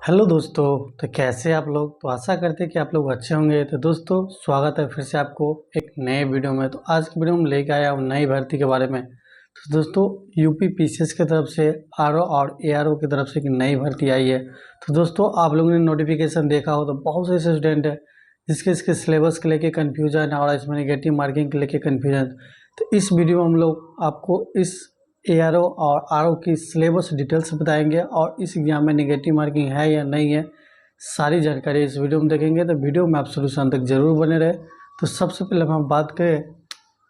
Hello दोस्तों। तो कैसे आप लोग? तो आशा करते हैं कि आप लोग अच्छे होंगे। तो दोस्तों स्वागत है फिर से आपको एक नए वीडियो में। तो आज की वीडियो में लेके आया हूँ नई भर्ती के बारे में। तो दोस्तों यूपी पीसीएस की तरफ से आरओ और एआरओ की तरफ से एक नई भर्ती आई है। तो दोस्तों आप लोगों ने नोटिफिकेशन देखा हो तो बहुत से स्टूडेंट है जिसके इसके सिलेबस को लेके कन्फ्यूजन है और इसमें नेगेटिव मार्किंग को लेके कन्फ्यूजन। तो इस वीडियो में हम लोग आपको इस एआरओ और आरओ की सिलेबस डिटेल्स बताएंगे और इस एग्जाम में नेगेटिव मार्किंग है या नहीं है, सारी जानकारी इस वीडियो में देखेंगे। तो वीडियो में आप सोल्यूशन तक जरूर बने रहे। तो सबसे पहले हम बात करें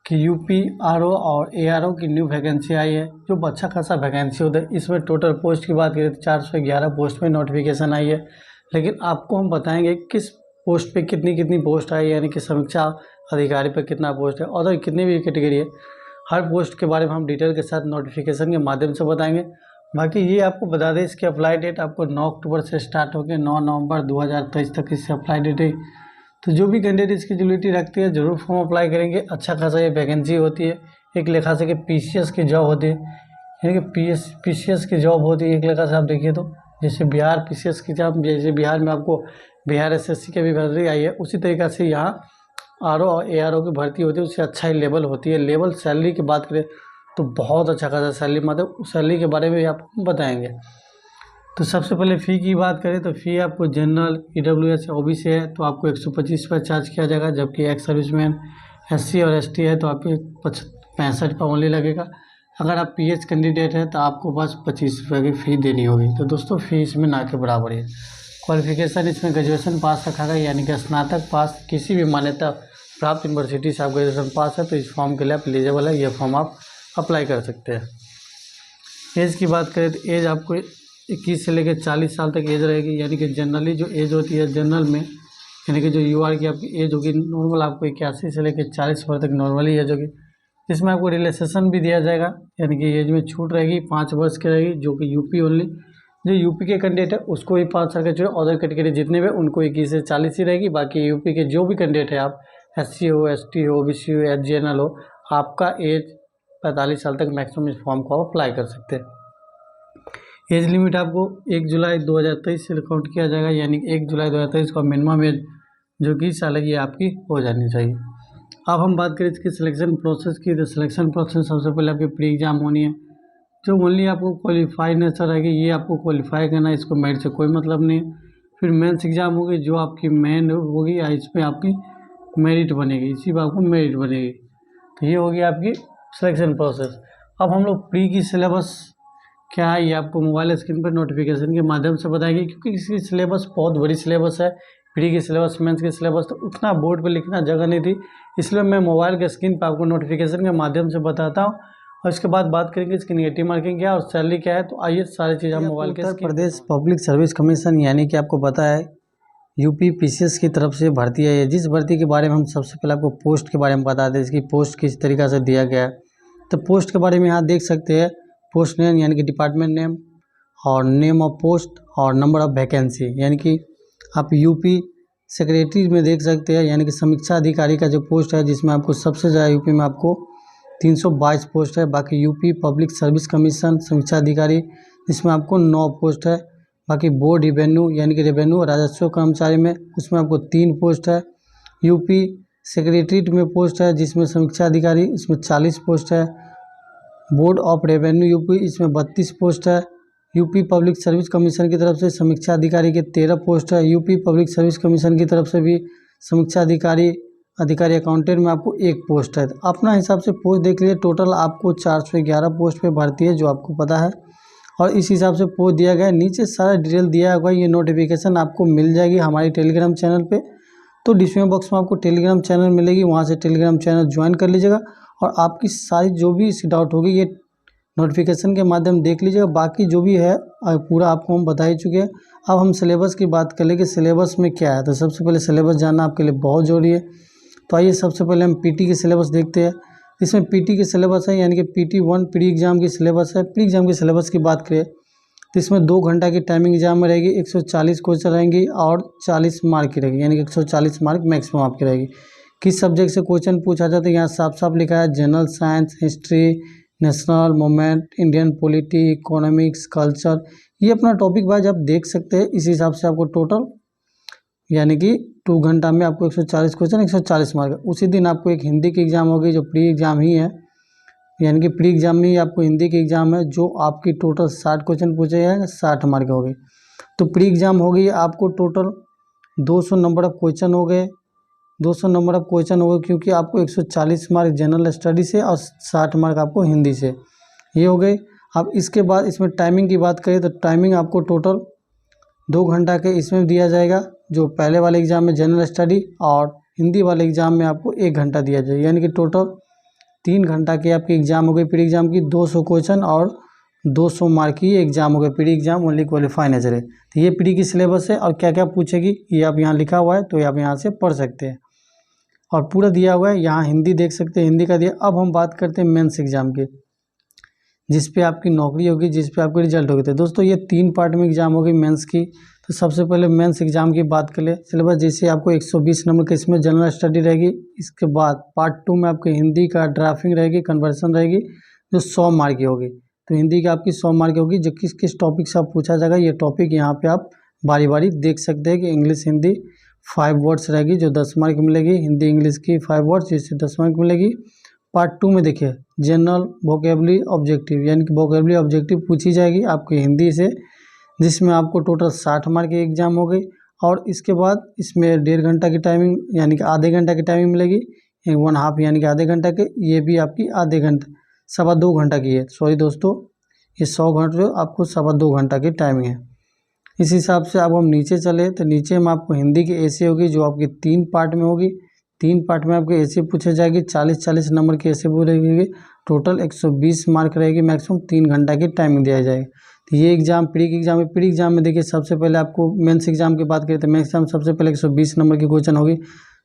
कि यूपी आरओ और एआरओ की न्यू वैकेंसी आई है, जो अच्छा खासा वैकेंसी होता है। इसमें टोटल पोस्ट की बात करें तो 411 पोस्ट में नोटिफिकेशन आई है। लेकिन आपको हम बताएंगे किस पोस्ट पे कितनी कितनी पोस्ट आई, यानी कि समीक्षा अधिकारी पर कितना पोस्ट है और कितनी भी कैटेगरी है। हर पोस्ट के बारे में हम डिटेल के साथ नोटिफिकेशन के माध्यम से बताएंगे। बाकी ये आपको बता दें, इसकी अप्लाई डेट आपको 9 अक्टूबर से स्टार्ट होकर 9 नवंबर 2023 तक इससे अप्लाई डेट है। तो जो भी कैंडिडेट इसकी एलिजिबिलिटी रखती है ज़रूर फॉर्म अप्लाई करेंगे। अच्छा खासा ये वैकेंसी होती है। एक लेखा से कि पीसीएस की जॉब होती है, यानी कि पीसीएस की जॉब होती है एक लेखा से। आप देखिए तो जैसे बिहार पीसीएस की जॉब, जैसे बिहार में आपको बिहार एसएससी की भी भर्ती आई है, उसी तरीक़ा से यहाँ आरओ और एआरओ की भर्ती होती है। उससे अच्छा ही लेवल होती है। लेवल सैलरी की बात करें तो बहुत अच्छा खासा सैलरी, मतलब उस सैलरी के बारे में भी आपको बताएंगे। तो सबसे पहले फ़ी की बात करें तो फ़ी आपको जनरल ईडब्ल्यूएस ओबीसी है तो आपको 125 पर चार्ज किया जाएगा, जबकि एक्स सर्विसमैन एससी और एसटी है तो आपको 65 पर ओनली लगेगा। अगर आप पीएच कैंडिडेट है तो आपको बस 25 रुपये की फ़ी देनी होगी। तो दोस्तों फ़ी इसमें ना के बराबर है। क्वालिफिकेशन इसमें ग्रेजुएशन पास रखा गया, यानी कि स्नातक पास किसी भी मान्यता प्राप्त यूनिवर्सिटी से आप ग्रेजुएशन पास है तो इस फॉर्म के लिए आप एलिजिबल है। ये फॉर्म आप अप्लाई कर सकते हैं। एज की बात करें तो एज आपको 21 से लेकर 40 साल तक एज रहेगी, यानी कि जनरली जो एज होती है जनरल में, यानी कि जो यूआर की आपकी एज होगी नॉर्मल आपको 81 से लेकर 40 वर्ष तक नॉर्मली एज होगी। इसमें आपको रिलैक्सेशन भी दिया जाएगा, यानी कि एज में छूट रहेगी 5 वर्ष की रहेगी, जो कि यूपी ओनली। जो यूपी के कैंडिडेट है उसको भी 5 साल का छूट, अदर कैटेगरी जितने भी उनको 21 से 40 ही रहेगी। बाकी यूपी के जो भी कैंडिडेट है, आप एससी हो, एसटी हो, ओबीसी हो, एचजीएनएल हो, आपका एज 45 साल तक मैक्सिमम इस फॉर्म को आप अप्लाई कर सकते हैं। एज लिमिट आपको 1 जुलाई 2023 से काउंट किया जाएगा, यानी 1 जुलाई 2023 का मिनिमम एज जो कि साल की आपकी हो जानी चाहिए। अब हम बात करें इसकी सिलेक्शन प्रोसेस की। तो सिलेक्शन प्रोसेस सबसे पहले आपकी प्री एग्जाम होनी है, जो ओनली आपको क्वालिफाई नेचर रहेगी, ये आपको क्वालिफाई करना है, इसको मेरिट से कोई मतलब नहीं है। फिर मेंस एग्जाम होगी, जो आपकी मेन होगी, इसमें आपकी मेरिट बनेगी, इसी पर आपको मेरिट बनेगी। तो ये होगी आपकी सिलेक्शन प्रोसेस। अब हम लोग प्री की सिलेबस क्या है ये आपको मोबाइल स्क्रीन पर नोटिफिकेशन के माध्यम से बताएंगे, क्योंकि इसकी सिलेबस बहुत बड़ी सिलेबस है। प्री की सिलेबस, मेंस की सिलेबस, तो उतना बोर्ड पर लिखना जगह नहीं थी, इसलिए मैं मोबाइल के स्क्रीन पर आपको नोटिफिकेशन के माध्यम से बताता हूँ। और इसके बाद बात करेंगे इसकी नेगेटिव मार्किंग क्या है और सैलरी क्या है। तो आइए सारी चीज़ हम मोबाइल के। Uttar Pradesh public service commission, यानी कि आपको पता है यूपी पीसीएस की तरफ से भर्ती है। जिस भर्ती के बारे में हम सबसे पहले आपको पोस्ट के बारे में बता दें, इसकी पोस्ट किस तरीक़ा से दिया गया है। तो पोस्ट के बारे में यहाँ देख सकते हैं, पोस्ट नेम यानी कि डिपार्टमेंट नेम और नेम ऑफ पोस्ट और नंबर ऑफ वैकेंसी, यानी कि आप यूपी सेक्रेटरी में देख सकते हैं, यानी कि समीक्षा अधिकारी का जो पोस्ट है, जिसमें आपको सबसे ज़्यादा यूपी में आपको 322 पोस्ट है। बाकी यूपी पब्लिक सर्विस कमीशन समीक्षा अधिकारी, इसमें आपको 9 पोस्ट है। बाकी बोर्ड रिवेन्यू, यानी कि रेवेन्यू राजस्व कर्मचारी में, उसमें आपको 3 पोस्ट है। यूपी सेक्रेटरीट में पोस्ट है, जिसमें समीक्षा अधिकारी, इसमें 40 पोस्ट है। बोर्ड ऑफ रेवेन्यू यूपी, इसमें 32 पोस्ट है। यूपी पब्लिक सर्विस कमीशन की तरफ से समीक्षा अधिकारी के 13 पोस्ट है। यूपी पब्लिक सर्विस कमीशन की तरफ से भी समीक्षा अधिकारी अकाउंटेंट में आपको 1 पोस्ट है। तो अपना हिसाब से पोस्ट देख लीजिए। टोटल आपको 411 पोस्ट पे भर्ती है, जो आपको पता है, और इस हिसाब से पोस्ट दिया गया है। नीचे सारा डिटेल दिया होगा, ये नोटिफिकेशन आपको मिल जाएगी हमारी टेलीग्राम चैनल पे। तो डिस्क्रिप्शन बॉक्स में आपको टेलीग्राम चैनल मिलेगी, वहाँ से टेलीग्राम चैनल ज्वाइन कर लीजिएगा और आपकी सारी जो भी इसकी डाउट होगी ये नोटिफिकेशन के माध्यम देख लीजिएगा। बाकी जो भी है पूरा आपको हम बता ही चुके हैं। अब हम सिलेबस की बात कर ले कि सिलेबस में क्या है। तो सबसे पहले सिलेबस जानना आपके लिए बहुत ज़रूरी है। तो आइए सबसे पहले हम पीटी की सिलेबस देखते हैं। इसमें पीटी की सिलेबस है, यानी कि PT1 प्री एग्ज़ाम की सिलेबस है। प्री एग्ज़ाम की सिलेबस की बात करें तो इसमें 2 घंटा की टाइमिंग एग्जाम में रहेगी, 140 क्वेश्चन रहेंगी और 40 मार्क की रहेगी, यानी कि 140 मार्क मैक्सिमम आपकी रहेगी। किस सब्जेक्ट से क्वेश्चन पूछा जाता है यहाँ साफ साफ लिखा है, general science, history, national movement, Indian polity, economics, culture, ये अपना टॉपिक वाइज आप देख सकते हैं। इस हिसाब से आपको टोटल यानी कि 2 घंटा में आपको 140 क्वेश्चन 140 मार्क। उसी दिन आपको एक हिंदी की एग्ज़ाम होगी जो प्री एग्ज़ाम ही है, यानी कि प्री एग्ज़ाम में ही आपको हिंदी की एग्ज़ाम है जो आपकी टोटल 60 क्वेश्चन पूछे जाएंगे, 60 मार्क हो गए। तो प्री एग्ज़ाम हो गई आपको टोटल 200 नंबर ऑफ क्वेश्चन हो गए, 200 नंबर ऑफ क्वेश्चन हो गए, क्योंकि आपको 140 मार्क जनरल स्टडी से और 60 मार्क आपको हिंदी से, ये हो गए। अब इसके बाद इसमें टाइमिंग की बात करें तो टाइमिंग आपको टोटल 2 घंटा के इसमें दिया जाएगा, जो पहले वाले एग्ज़ाम में जनरल स्टडी, और हिंदी वाले एग्ज़ाम में आपको 1 घंटा दिया जाएगा, यानी कि टोटल 3 घंटा की आपकी एग्ज़ाम हो गई प्री एग्ज़ाम की। 200 क्वेश्चन और 200 मार्क की एग्ज़ाम हो गई प्री एग्ज़ाम, ओनली क्वालिफाई नजर है। तो ये प्री की सिलेबस है और क्या क्या पूछेगी ये आप यहाँ लिखा हुआ है, तो ये आप यहाँ से पढ़ सकते हैं और पूरा दिया हुआ है। यहाँ हिंदी देख सकते हैं, हिंदी का दिया। अब हम बात करते हैं मेंस एग्ज़ाम की, जिस पे आपकी नौकरी होगी, जिस पे आपकी रिजल्ट होगी। तो दोस्तों ये 3 पार्ट में एग्ज़ाम होगी मेंस की। तो सबसे पहले मेंस एग्ज़ाम की बात कर ले। सिलेबस जैसे आपको 120 नंबर का इसमें जनरल स्टडी रहेगी। इसके बाद पार्ट 2 में आपके हिंदी का ड्राफ्टिंग रहेगी, कन्वर्सन रहेगी, जो 100 मार्क की होगी। तो हिंदी की आपकी 100 मार्क की होगी, जो किस किस टॉपिक से आप पूछा जाएगा ये टॉपिक यहाँ पे आप बारी बारी देख सकते हैं कि इंग्लिश हिंदी 5 वर्ड्स रहेगी जो 10 मार्क मिलेगी, हिंदी इंग्लिश की 5 वर्ड्स जिससे 10 मार्क मिलेगी। पार्ट 2 में देखिए जनरल वोकेबलरी ऑब्जेक्टिव, यानी कि वोकेबलरी ऑब्जेक्टिव पूछी जाएगी आपकी हिंदी से, जिसमें आपको टोटल 60 मार्क की एग्ज़ाम हो गई। और इसके बाद इसमें 1.5 घंटा की टाइमिंग यानी कि आधे घंटा की टाइमिंग मिलेगी, 1.5 यानी कि आधे घंटा के, ये भी आपकी आधे घंटे 2.25 घंटा की है। सॉरी दोस्तों, ये 100 घंटे जो आपको 2.25 घंटा की टाइमिंग है। इस हिसाब से अब हम नीचे चले तो नीचे में आपको हिंदी की ऐसे होगी जो आपकी 3 पार्ट में होगी। 3 पार्ट में आपको ऐसे पूछे जाएगी, 40-40 नंबर की ऐसे पूछेगी, टोटल 120 मार्क रहेगी, मैक्सिमम 3 घंटा की टाइमिंग दिया जाएगा। तो ये एग्जाम प्री एग्जाम है। प्री एग्जाम में देखिए सबसे पहले आपको मेंस एग्जाम की बात करें तो मेंस एग्जाम सबसे पहले 120 नंबर की क्वेश्चन होगी,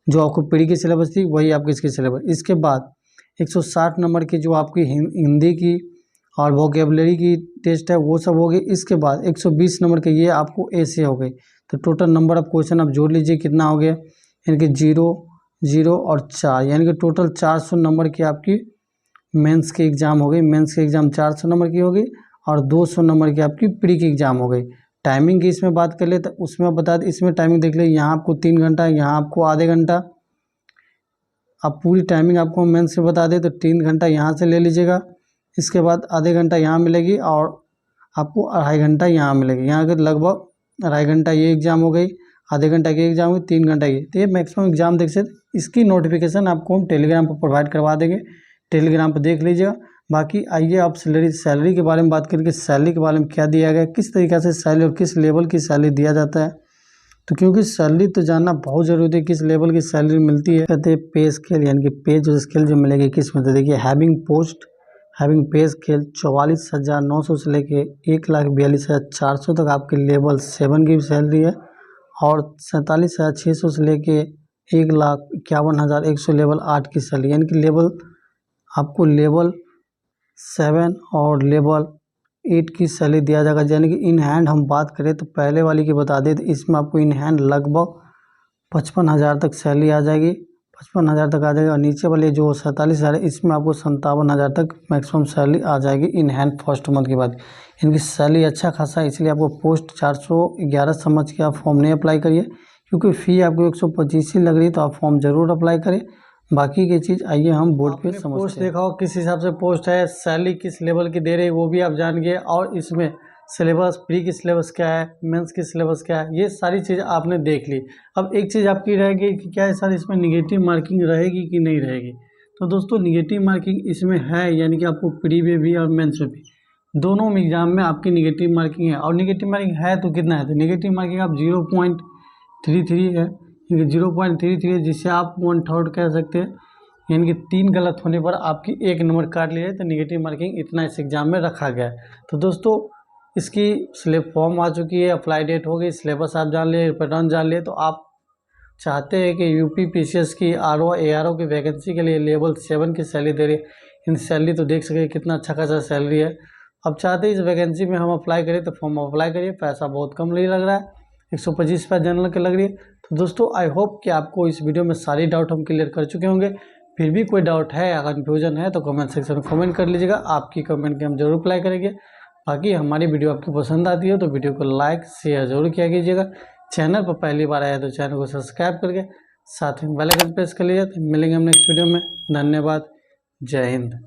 जो आपको प्री की सिलेबस थी वही आपकी इसकी सिलेबस। इसके बाद 160 नंबर की जो आपकी हिंदी की और वोकेबलरी की टेस्ट है वो सब हो गई। इसके बाद 120 नंबर के ये आपको ऐसे हो गई। तो टोटल नंबर ऑफ क्वेश्चन आप जोड़ लीजिए कितना हो गया, यानी कि 0, 0 और 4, यानी कि टोटल 400 नंबर की आपकी मेंस की एग्ज़ाम हो गई। मेंस की एग्ज़ाम 400 नंबर की होगी और 200 नंबर की आपकी प्री की एग्ज़ाम हो गई। टाइमिंग की इसमें बात कर ले तो उसमें बता दें, इसमें टाइमिंग देख ले, यहाँ आपको 3 घंटा, यहाँ आपको आधे घंटा। अब पूरी टाइमिंग आपको मेंस से बता दें तो 3 घंटा यहाँ से ले लीजिएगा, इसके बाद आधे घंटा यहाँ मिलेगी और आपको 2.5 घंटा यहाँ मिलेगी। यहाँ के लगभग 2.5 घंटा ये एग्ज़ाम हो गई, आधे घंटा की एग्ज़ाम हुई, 3 घंटा ये। तो ये मैक्सिमम एग्ज़ाम देख सकते। इसकी नोटिफिकेशन आपको हम टेलीग्राम पर प्रोवाइड करवा देंगे, टेलीग्राम पर देख लीजिएगा। बाकी आइए आप सैलरी के बारे में बात करके, सैलरी के बारे में क्या दिया गया, किस तरीक़े से सैलरी और किस लेवल की सैलरी दिया जाता है। तो क्योंकि सैलरी तो जानना बहुत ज़रूरी है, किस लेवल की सैलरी मिलती है। कहते हैं पे स्केल, यानी कि पे जो स्केल जो मिलेगी किस में, तो देखिए हैविंग पे स्केल 44,900 से लेके 1,42,400 तक आपके लेवल 7 की सैलरी है, और 47,600 से लेके 1,51,100 लेवल 8 की सैलरी, यानी कि लेवल आपको लेवल 7 और लेवल 8 की सैलरी दिया जाएगा। यानी कि इन हैंड हम बात करें तो पहले वाली की बता दें तो इसमें आपको इन हैंड लगभग 55,000 तक सैलरी आ जाएगी, 55,000 तक आ जाएगा। और नीचे वाले जो 47,000 है इसमें आपको 57,000 तक मैक्सिमम सैलरी आ जाएगी इन हैंड फर्स्ट मंथ के बाद। इनकी सैलरी अच्छा खासा है, इसलिए आपको पोस्ट 411 समझ के आप फॉर्म नहीं अप्लाई करिए, क्योंकि फ़ी आपको 125 ही लग रही है, तो आप फॉर्म ज़रूर अप्लाई करें। बाकी की चीज़ आइए हम बोर्ड पे समझते हैं। पोस्ट देखा हो किस हिसाब से पोस्ट है, सैलरी किस लेवल की दे रही है वो भी आप जान गए, और इसमें सिलेबस प्री की सिलेबस क्या है, मेंस की सिलेबस क्या है, ये सारी चीज़ आपने देख ली। अब एक चीज़ आपकी रहेगी कि क्या सर इसमें निगेटिव मार्किंग रहेगी कि नहीं रहेगी। तो दोस्तों निगेटिव मार्किंग इसमें है, यानी कि आपको प्री में भी और मेंस में भी दोनों में एग्जाम में आपकी निगेटिव मार्किंग है। और निगेटिव मार्किंग है तो कितना है, तो निगेटिव मार्किंग आप 0.33 है, 0.33 है, जिससे आप 1/3 कह सकते हैं, यानी कि 3 गलत होने पर आपकी 1 नंबर काट लिया है। तो निगेटिव मार्किंग इतना इस एग्ज़ाम में रखा गया है। तो दोस्तों इसकी स्लिप फॉर्म आ चुकी है, अप्लाई डेट हो गई, सिलेबस आप जान लिए, पैटर्न जान लिए। तो आप चाहते हैं कि यूपी पीसीएस की आरओ एआरओ की वैकेंसी के लिए लेवल 7 की सैलरी दे रही है। इन सैलरी तो देख सके कितना अच्छा खासा सैलरी है। अब चाहते हैं इस वैकेंसी में हम अप्लाई करें तो फॉर्म अप्लाई करिए, पैसा बहुत कम नहीं लग रहा है, 125 रुपये जनरल के लग रही है। तो दोस्तों आई होप कि आपको इस वीडियो में सारी डाउट हम क्लियर कर चुके होंगे। फिर भी कोई डाउट है या कन्फ्यूजन है तो कमेंट सेक्शन में कमेंट कर लीजिएगा, आपकी कमेंट के हम जरूर रिप्लाई करेंगे। बाकी हमारी वीडियो आपको पसंद आती है तो वीडियो को लाइक शेयर जरूर किया कीजिएगा। चैनल पर पहली बार आया तो चैनल को सब्सक्राइब करके साथ में बेल आइकन प्रेस कर लीजिए। तो मिलेंगे हम नेक्स्ट वीडियो में। धन्यवाद। जय हिंद।